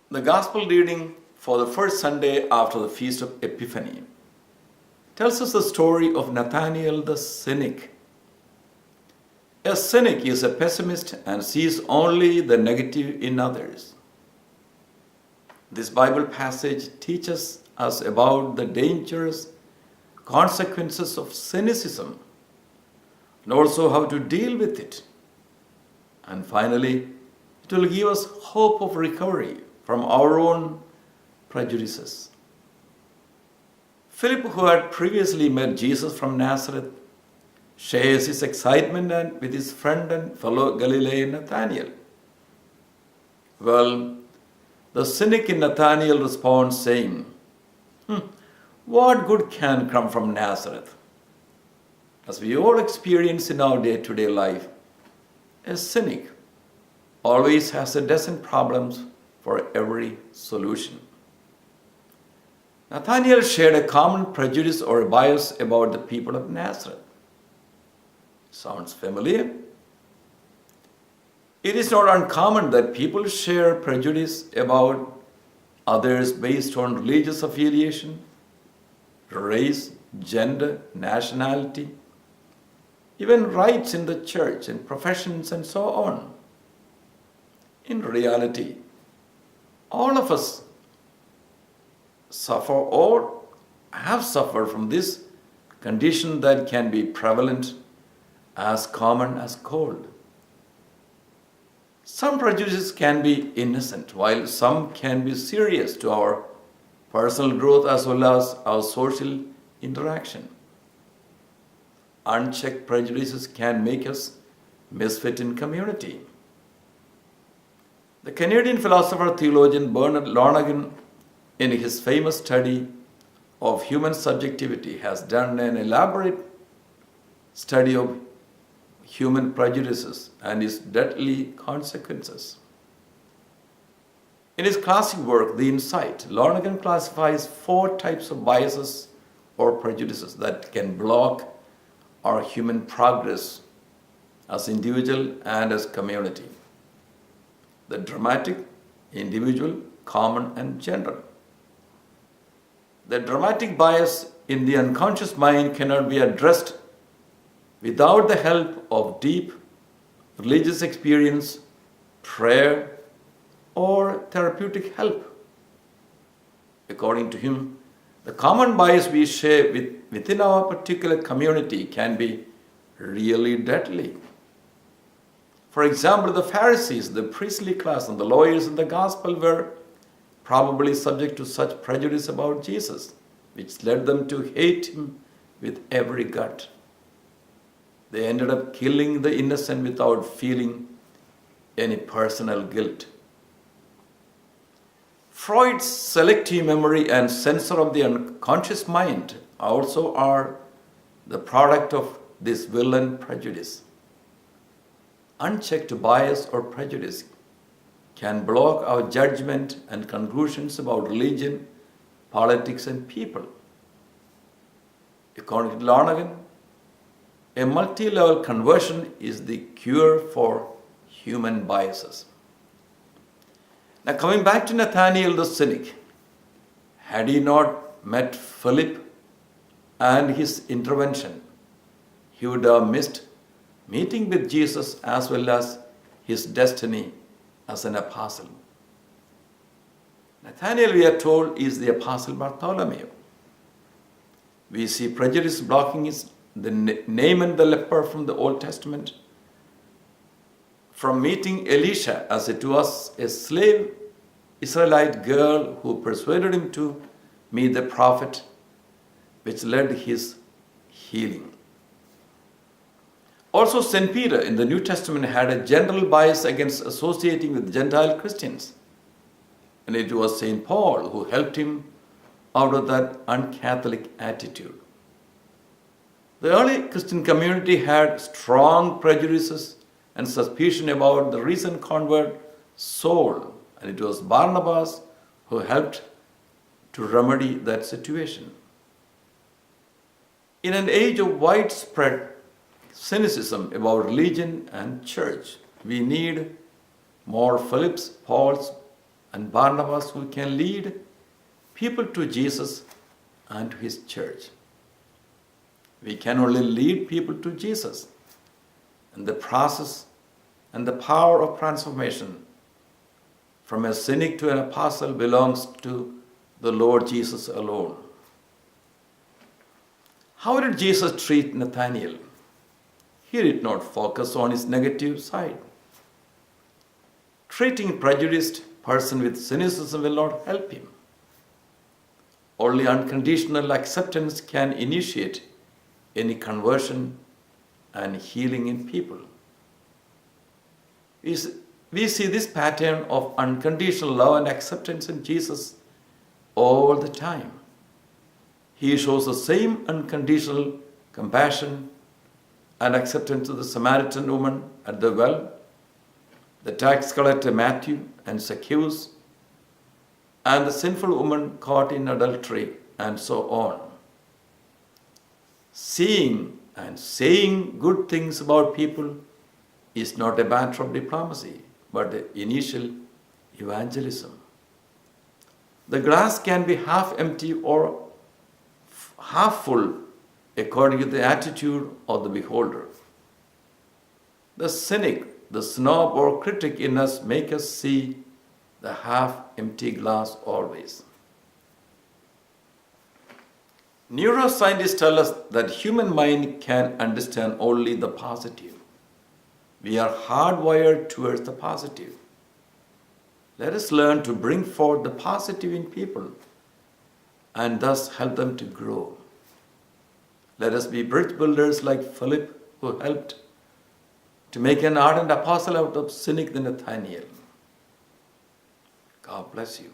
The Gospel reading for the first Sunday after the Feast of Epiphany tells us the story of Nathanael the cynic. A cynic is a pessimist and sees only the negative in others. This Bible passage teaches us about the dangerous consequences of cynicism and also how to deal with it. And finally, it will give us hope of recovery from our own prejudices. Philip, who had previously met Jesus from Nazareth, shares his excitement with his friend and fellow Galilean Nathanael. Well, the cynic in Nathanael responds saying, "What good can come from Nazareth?" As we all experience in our day-to-day life, a cynic always has a dozen problems for every solution. Nathanael shared a common prejudice or bias about the people of Nazareth. Sounds familiar? It is not uncommon that people share prejudice about others based on religious affiliation, race, gender, nationality, even rights in the church and professions and so on. In reality, all of us suffer or have suffered from this condition that can be prevalent, as common as cold. Some prejudices can be innocent, while some can be serious to our personal growth as well as our social interaction. Unchecked prejudices can make us misfit in community. The Canadian philosopher-theologian Bernard Lonergan, in his famous study of human subjectivity, has done an elaborate study of human prejudices and its deadly consequences. In his classic work, The Insight, Lonergan classifies 4 types of biases or prejudices that can block our human progress as individual and as community. The dramatic, individual, common, and general. The dramatic bias in the unconscious mind cannot be addressed without the help of deep religious experience, prayer, or therapeutic help. According to him, the common bias we share within our particular community can be really deadly. For example, the Pharisees, the priestly class, and the lawyers in the gospel were probably subject to such prejudice about Jesus, which led them to hate him with every gut. They ended up killing the innocent without feeling any personal guilt. Freud's selective memory and censor of the unconscious mind also are the product of this villain prejudice. Unchecked bias or prejudice can block our judgment and conclusions about religion, politics, and people. According to Lonergan, a multi-level conversion is the cure for human biases. Now, coming back to Nathanael the cynic, had he not met Philip and his intervention, he would have missed meeting with Jesus as well as his destiny as an apostle. Nathanael, we are told, is the apostle Bartholomew. We see prejudice blocking the Naaman the leper from the Old Testament from meeting Elisha, as it was a slave Israelite girl who persuaded him to meet the prophet, which led his healing. Also, St. Peter in the New Testament had a general bias against associating with Gentile Christians. And it was St. Paul who helped him out of that un-Catholic attitude. The early Christian community had strong prejudices and suspicion about the recent convert Saul, and it was Barnabas who helped to remedy that situation. In an age of widespread cynicism about religion and church, we need more Philips, Pauls, and Barnabas who can lead people to Jesus and to his church. We can only lead people to Jesus, and the process and the power of transformation from a cynic to an apostle belongs to the Lord Jesus alone. How did Jesus treat Nathanael? He did not focus on his negative side. Treating a prejudiced person with cynicism will not help him. Only unconditional acceptance can initiate any conversion and healing in people. We see this pattern of unconditional love and acceptance in Jesus all the time. He shows the same unconditional compassion and acceptance to the Samaritan woman at the well, the tax collector Matthew and Zacchaeus, and the sinful woman caught in adultery, and so on. Seeing and saying good things about people is not a matter of diplomacy, but initial evangelism. The glass can be half empty or half full according to the attitude of the beholder. The cynic, the snob or critic in us make us see the half-empty glass always. Neuroscientists tell us that human mind can understand only the positive. We are hardwired towards the positive. Let us learn to bring forth the positive in people and thus help them to grow. Let us be bridge builders like Philip, who helped to make an ardent apostle out of cynic the Nathanael. God bless you.